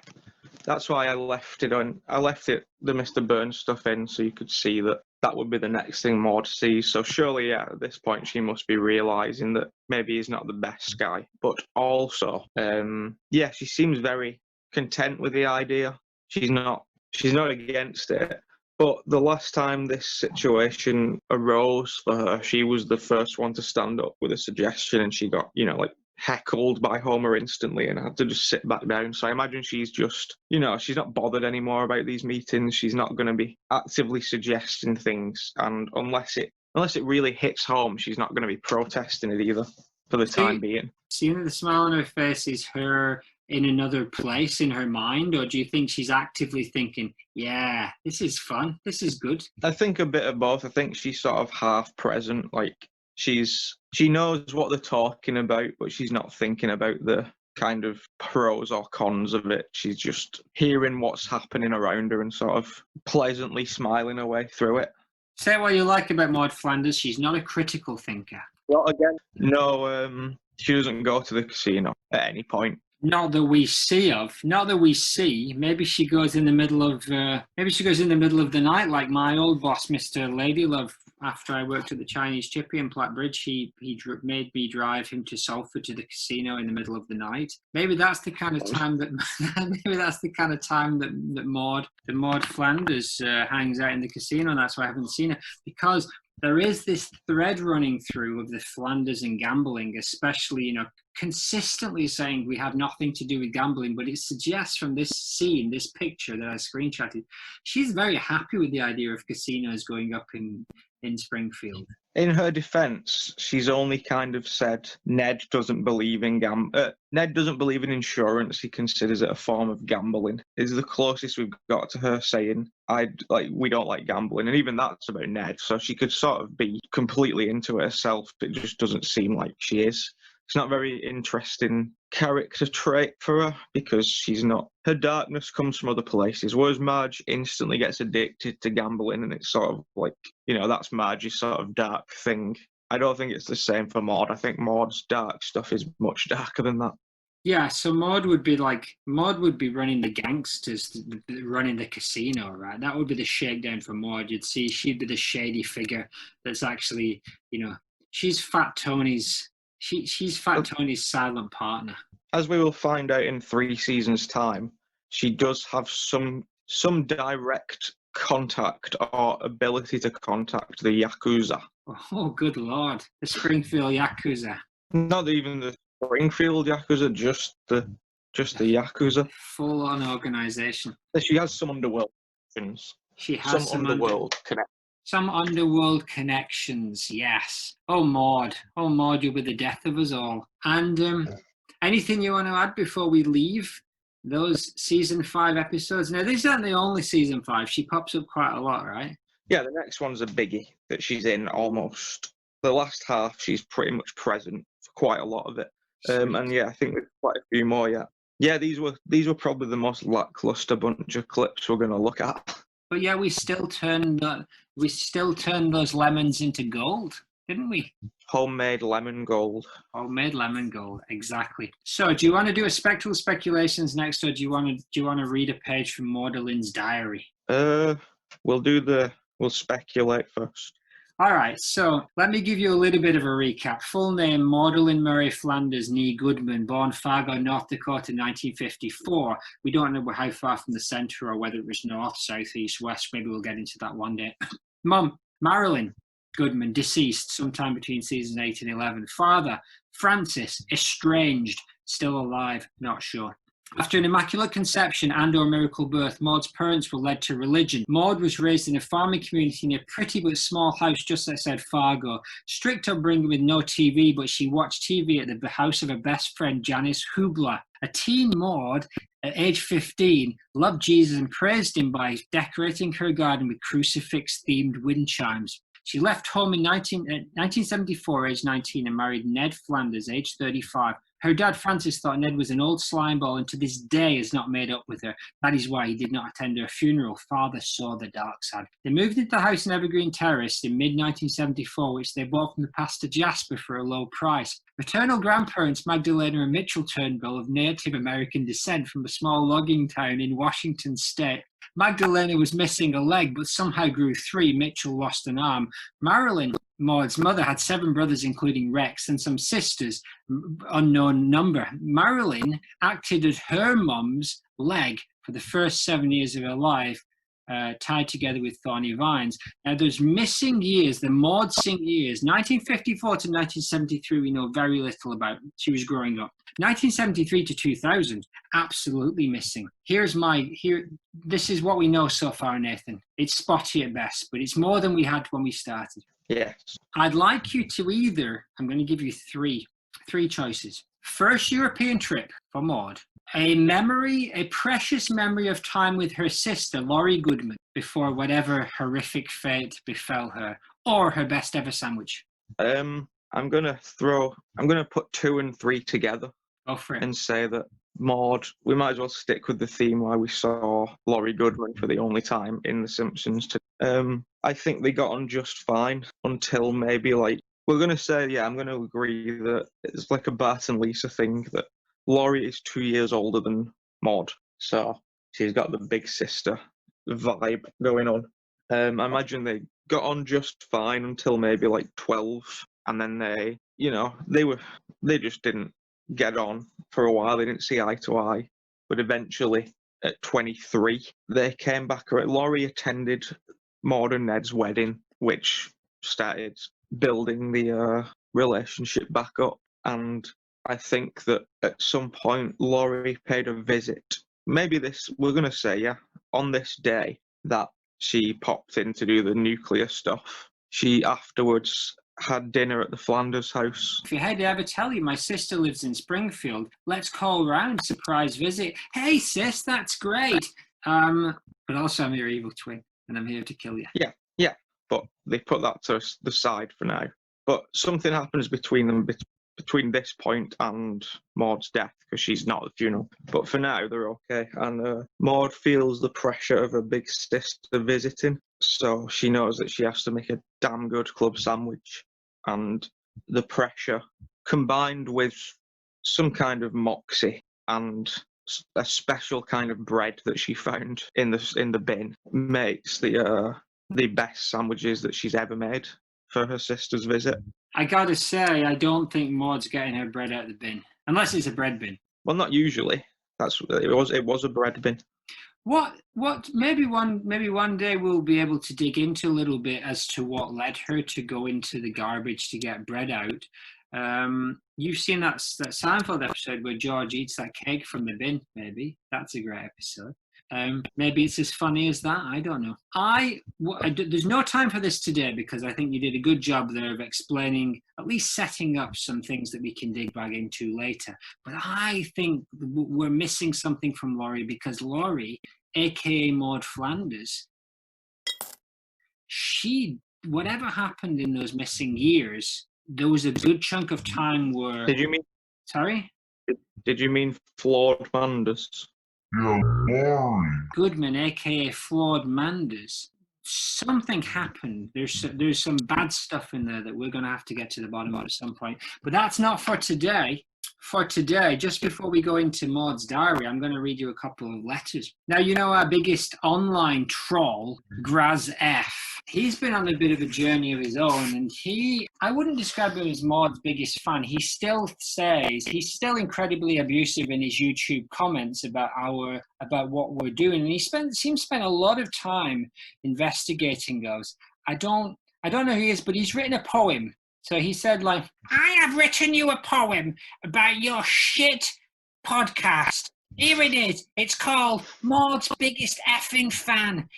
that's why I left it on. I left the Mr. Burns stuff in so you could see that would be the next thing Maude sees. So surely, yeah, at this point she must be realising that maybe he's not the best guy. But also, yeah, she seems very content with the idea. She's not against it. But the last time this situation arose for her, she was the first one to stand up with a suggestion, and she got, like, heckled by Homer instantly and had to just sit back down. So I imagine she's just, she's not bothered anymore about these meetings. She's not going to be actively suggesting things, and unless it really hits home, she's not going to be protesting it either for the time being. Seeing the smile on her face is her in another place in her mind, or do you think she's actively thinking, yeah, this is fun, this is good? I think a bit of both. I think she's sort of half present, like she knows what they're talking about, but she's not thinking about the kind of pros or cons of it. She's just hearing what's happening around her and sort of pleasantly smiling her way through it. Say what you like about Maude Flanders. She's not a critical thinker. Well, again, no, she doesn't go to the casino at any point. Not that we see. Maybe she goes in the middle of the night, like my old boss, Mr. Ladylove, after I worked at the Chinese Chippy in Platt Bridge, he made me drive him to Salford to the casino in the middle of the night. Maybe that's the kind of time that Maude Flanders hangs out in the casino, and that's why I haven't seen her, because there is this thread running through of the Flanders and gambling, especially, consistently saying we have nothing to do with gambling, but it suggests from this scene, this picture that I screenshotted, she's very happy with the idea of casinos going up in Springfield. In her defense, she's only kind of said Ned doesn't believe in Ned doesn't believe in insurance. He considers it a form of gambling. Is the closest we've got to her saying we don't like gambling, and even that's about Ned. So she could sort of be completely into it herself. It just doesn't seem like she is. It's not a very interesting character trait for her because she's not. Her darkness comes from other places, whereas Marge instantly gets addicted to gambling, and it's sort of like, that's Marge's sort of dark thing. I don't think it's the same for Maude. I think Maude's dark stuff is much darker than that. Yeah, so Maude would be running the gangsters, running the casino, right? That would be the shakedown for Maude. You'd see she'd be the shady figure that's actually, she's Fat Tony's. She's Fat Tony's silent partner. As we will find out in 3 seasons' time, she does have some direct contact or ability to contact the Yakuza. Oh, good Lord. The Springfield Yakuza. Not even the Springfield Yakuza, just the Yakuza. Full-on organisation. She has some underworld connections. She has some underworld connections. Some underworld connections, yes. Oh, Maude, you'll be the death of us all. And anything you want to add before we leave those season 5 episodes? Now, these aren't the only season 5. She pops up quite a lot, right? Yeah, the next one's a biggie that she's in almost. The last half, she's pretty much present for quite a lot of it. And yeah, I think there's quite a few more yet. Yeah, these were probably the most lackluster bunch of clips we're going to look at. But yeah, we still turned those lemons into gold, didn't we? Homemade lemon gold. Homemade lemon gold, exactly. So, do you want to do a spectral speculations next, or do you want to read a page from Magdalene's diary? We'll speculate first. All right, so let me give you a little bit of a recap. Full name, Magdalene Murray Flanders, née Goodman, born Fargo, North Dakota, 1954. We don't know how far from the centre or whether it was north, south, east, west. Maybe we'll get into that one day. Mum, Marilyn Goodman, deceased sometime between seasons 8 and 11. Father, Francis, estranged, still alive, not sure. After an immaculate conception and or miracle birth, Maude's parents were led to religion. Maude was raised in a farming community in a pretty but small house just outside Fargo. Strict upbringing with no TV, but she watched TV at the house of her best friend, Janice Hubler. A teen Maude, at age 15, loved Jesus and praised him by decorating her garden with crucifix-themed wind chimes. She left home in 1974, age 19, and married Ned Flanders, age 35. Her dad, Francis, thought Ned was an old slimeball and to this day has not made up with her. That is why he did not attend her funeral. Father saw the dark side. They moved into the house in Evergreen Terrace in mid-1974, which they bought from the pastor Jasper for a low price. Maternal grandparents Magdalena and Mitchell Turnbull of Native American descent from a small logging town in Washington state. Magdalena was missing a leg, but somehow grew 3. Mitchell lost an arm. Marilyn, Maude's mother, had 7 brothers, including Rex, and some sisters, unknown number. Marilyn acted as her mum's leg for the first 7 years of her life, tied together with thorny vines. Now, those missing years, the Maudesing years, 1954 to 1973, we know very little about. She was growing up. 1973 to 2000, absolutely missing. This is what we know so far, Nathan. It's spotty at best, but it's more than we had when we started. Yes. I'd like you to I'm going to give you three choices. First European trip for Maude. A precious memory of time with her sister, Laurie Goodman, before whatever horrific fate befell her, or her best ever sandwich. I'm gonna put 2 and 3 together. Go for it. And say that Maude, we might as well stick with the theme why we saw Laurie Goodman for the only time in The Simpsons. I think they got on just fine until maybe we're going to say, I'm going to agree that it's like a Bart and Lisa thing that Laurie is 2 years older than Maude. So she's got the big sister vibe going on. I imagine they got on just fine until maybe like 12, and then they just didn't get on for a while. They didn't see eye to eye, but eventually at 23 they came back. Laurie attended Maude and Ned's wedding, which started building the relationship back up, and I think that at some point Laurie paid a visit. Maybe we're going to say, on this day that she popped in to do the nuclear stuff. She afterwards had dinner at the Flanders house. If you had to ever tell you, my sister lives in Springfield. Let's call round, surprise visit. Hey, sis, that's great. But also I'm your evil twin, and I'm here to kill you. Yeah, but they put that to the side for now. But something happens between them, between this point and Maude's death, because she's not at the funeral. But for now, they're okay. And Maude feels the pressure of her big sister visiting, so she knows that she has to make a damn good club sandwich. And the pressure, combined with some kind of moxie and a special kind of bread that she found in the bin, makes the best sandwiches that she's ever made for her sister's visit. I gotta say, I don't think Maude's getting her bread out of the bin, unless it's a bread bin. Well, not usually. It was a bread bin. What? Maybe one day we'll be able to dig into a little bit as to what led her to go into the garbage to get bread out. You've seen that Seinfeld episode where George eats that cake from the bin. Maybe that's a great episode. Maybe it's as funny as that. I don't know. There's no time for this today because I think you did a good job there of explaining, at least setting up some things that we can dig back into later. But I think we're missing something from Laurie, because Laurie, aka Maude Flanders, whatever happened in those missing years, there was a good chunk of time where... Did you mean... Sorry? Did you mean Flawed Manders? Yeah, Laurie. Goodman, aka Flawed Manders. Something happened. There's some bad stuff in there that we're going to have to get to the bottom of at some point. But that's not for today. For today, just before we go into Maude's diary, I'm going to read you a couple of letters. Now, you know our biggest online troll, Graz F. He's been on a bit of a journey of his own, and I wouldn't describe him as Maude's biggest fan. He still says he's still incredibly abusive in his YouTube comments about what we're doing, and he seems to spend a lot of time investigating those. I don't know who he is, but he's written a poem. So he said, like, I have written you a poem about your shit podcast. Here it is. It's called Maude's Biggest Effing Fan.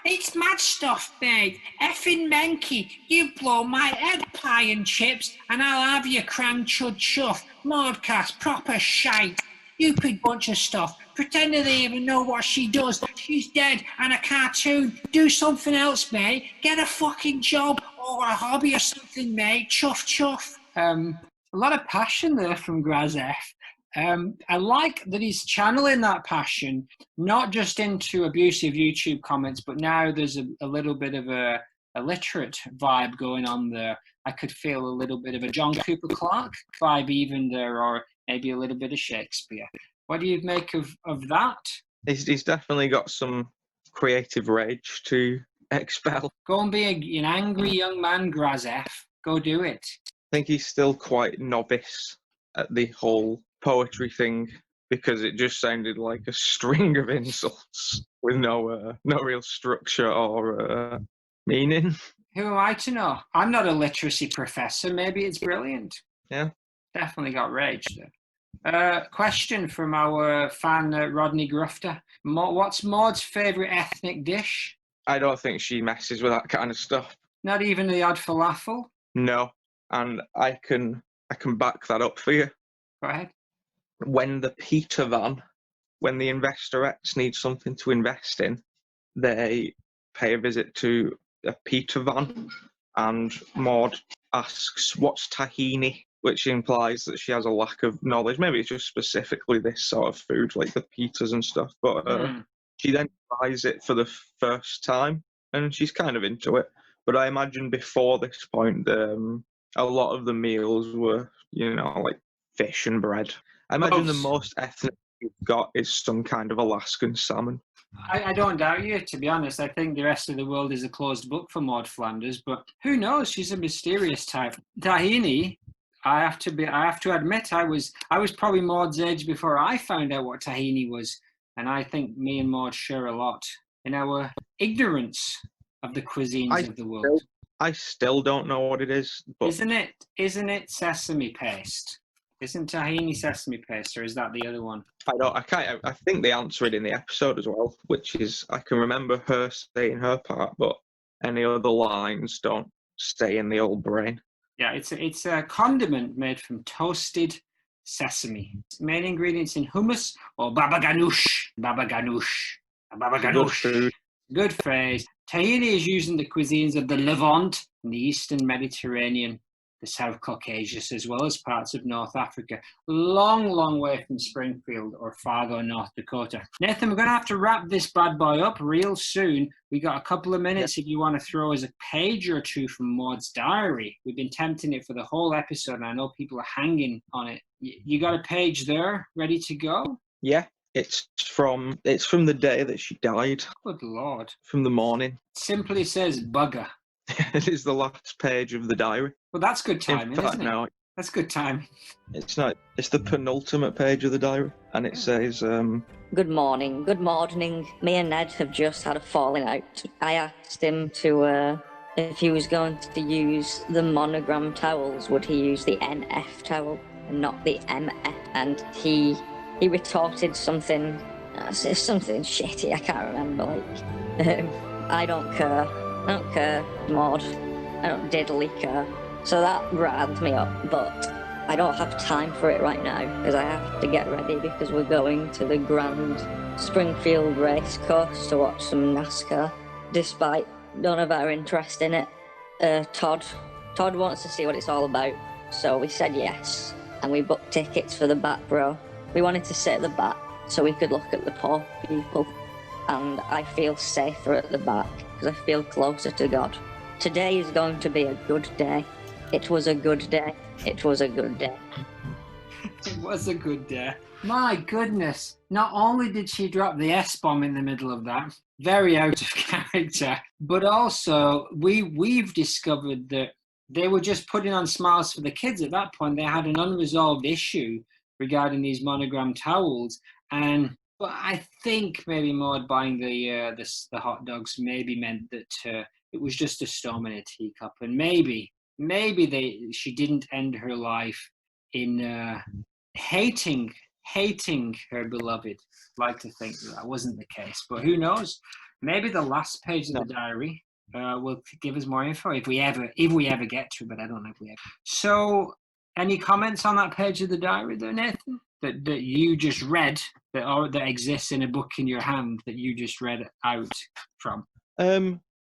It's mad stuff, mate. Effing Menky, you blow my head, pie and chips, and I'll have you cram chud chuff. Maudecast, proper shite. Stupid bunch of stuff. Pretending they even know what she does. She's dead and a cartoon. Do something else, mate. Get a fucking job or a hobby or something, mate. Chuff, chuff. A lot of passion there from Graz F. I like that he's channeling that passion, not just into abusive YouTube comments, but now there's a little bit of a literate vibe going on there. I could feel a little bit of a John Cooper Clarke vibe even there, or maybe a little bit of Shakespeare. What do you make of that? He's definitely got some creative rage to expel. Go and be an angry young man, Graz F. Go do it. I think he's still quite novice at the whole poetry thing, because it just sounded like a string of insults with no real structure or meaning. Who am I to know? I'm not a literacy professor. Maybe it's brilliant. Yeah. Definitely got rage there. Question from our fan Rodney Grufter. What's Maude's favourite ethnic dish? I don't think she messes with that kind of stuff. Not even the odd falafel? No, and I can back that up for you. Go ahead. When the Peter van, when the investorettes need something to invest in, they pay a visit to a Peter van, and Maude asks, what's tahini? Which implies that she has a lack of knowledge. Maybe it's just specifically this sort of food, like the pitas and stuff. But she then tries it for the first time, and she's kind of into it. But I imagine before this point, a lot of the meals were, like fish and bread. I imagine the most ethnic you've got is some kind of Alaskan salmon. I don't doubt you, to be honest. I think the rest of the world is a closed book for Maude Flanders, but who knows? She's a mysterious type. Tahini, I have to admit, I was probably Maude's age before I found out what tahini was, and I think me and Maude share a lot in our ignorance of the cuisines of the world. I still don't know what it is. But Isn't it sesame paste? Isn't tahini sesame paste, or is that the other one? I think they answer it in the episode as well, which is, I can remember her saying her part, but any other lines don't stay in the old brain. Yeah, it's a condiment made from toasted sesame. Main ingredients in hummus or baba ganoush. Baba ganoush. Baba ganoush. Good food. Good phrase. Tahini is used in the cuisines of the Levant and the Eastern Mediterranean, the South Caucasus, as well as parts of North Africa. Long, long way from Springfield or Fargo, North Dakota. Nathan, we're going to have to wrap this bad boy up real soon. We got a couple of minutes if you want to throw us a page or two from Maude's diary. We've been tempting it for the whole episode, and I know people are hanging on it. You got a page there ready to go? Yeah. It's from the day that she died. Good Lord. From the morning. It simply says bugger. It is the last page of the diary. Well, that's good timing, isn't it? No, that's good time. It's not. It's the penultimate page of the diary, and it says, Good morning. Good morning. Me and Ned have just had a falling out. I asked him to, if he was going to use the monogram towels, would he use the NF towel and not the MF? And he retorted something shitty. I can't remember. I don't care. I don't care, Maude. I don't diddly care. So that riled me up, but I don't have time for it right now because I have to get ready because we're going to the Grand Springfield race course to watch some NASCAR. Despite none of our interest in it, Todd wants to see what it's all about, so we said yes, and we booked tickets for the back row. We wanted to sit at the back so we could look at the poor people, and I feel safer at the back because I feel closer to God. Today is going to be a good day. It was a good day. It was a good day. It was a good day. My goodness. Not only did she drop the S-bomb in the middle of that, very out of character, but also we've discovered that they were just putting on smiles for the kids at that point. They had an unresolved issue regarding these monogram towels, but I think maybe Maude buying the hot dogs maybe meant that it was just a storm in a teacup, and maybe she didn't end her life in hating her beloved. I'd like to think that wasn't the case, but who knows? Maybe the last page of the diary will give us more info if we ever get to it, but I don't know if we ever. So, any comments on that page of the diary there, Nathan, that you just read, that exists in a book in your hand that you just read out from?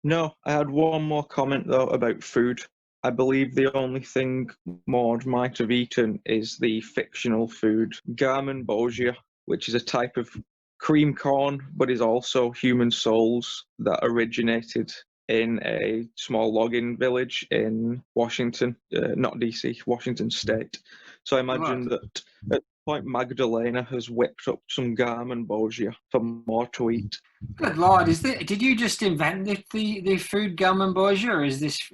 No, I had one more comment though about food. I believe the only thing Maude might have eaten is the fictional food gammon bojia, which is a type of cream corn, but is also human souls that originated in a small logging village in Washington, not DC, Washington State. So I imagine that at this point Magdalena has whipped up some gammon bojia for Maude to eat. Good Lord, did you just invent the food gammon bojia, or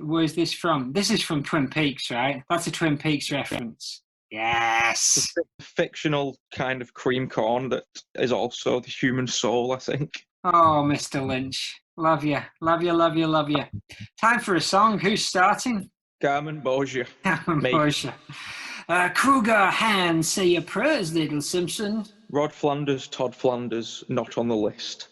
where is this from? This is from Twin Peaks, right? That's a Twin Peaks reference. Yes. It's a fictional kind of cream corn that is also the human soul, I think. Oh, Mr. Lynch. Love you. Love you, love you, love you. Time for a song. Who's starting? Gammon bojia. Gammon bojia. Kruger, Hans, say your prayers, little Simpson. Rod Flanders, Todd Flanders, not on the list.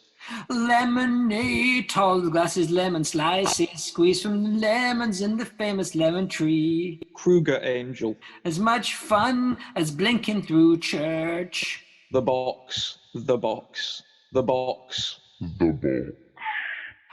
Lemonade, tall glasses, lemon slices, squeeze from the lemons in the famous lemon tree. Kruger Angel. As much fun as blinking through church. The box, the box, the box. The box.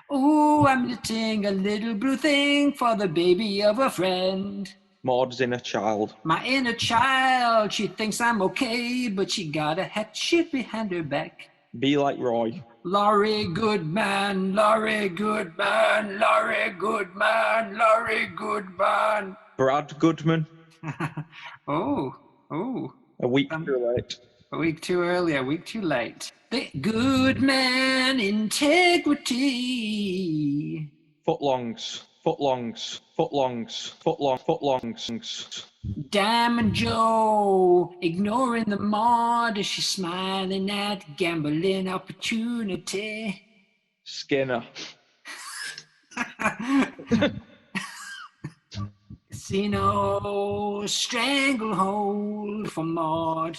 Oh, I'm knitting a little blue thing for the baby of a friend. Maude's inner child. My inner child, she thinks I'm okay, but she got a hat shit behind her back. Be like Roy. Laurie Goodman, Laurie Goodman, Laurie Goodman, Laurie Goodman. Brad Goodman. Oh. A week too late. A week too early, a week too late. The Goodman integrity. Footlongs. Diamond Joe, ignoring the Maude as she's smiling at gambling opportunity. Skinner. Casino, stranglehold for Maude.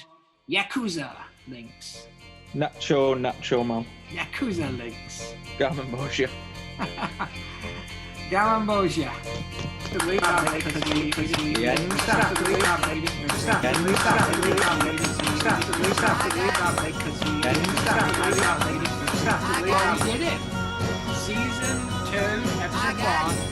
Yakuza links. Nacho Man. Yakuza links. Gammon Bosia. Garambosia. We did it. Season 2, episode 1.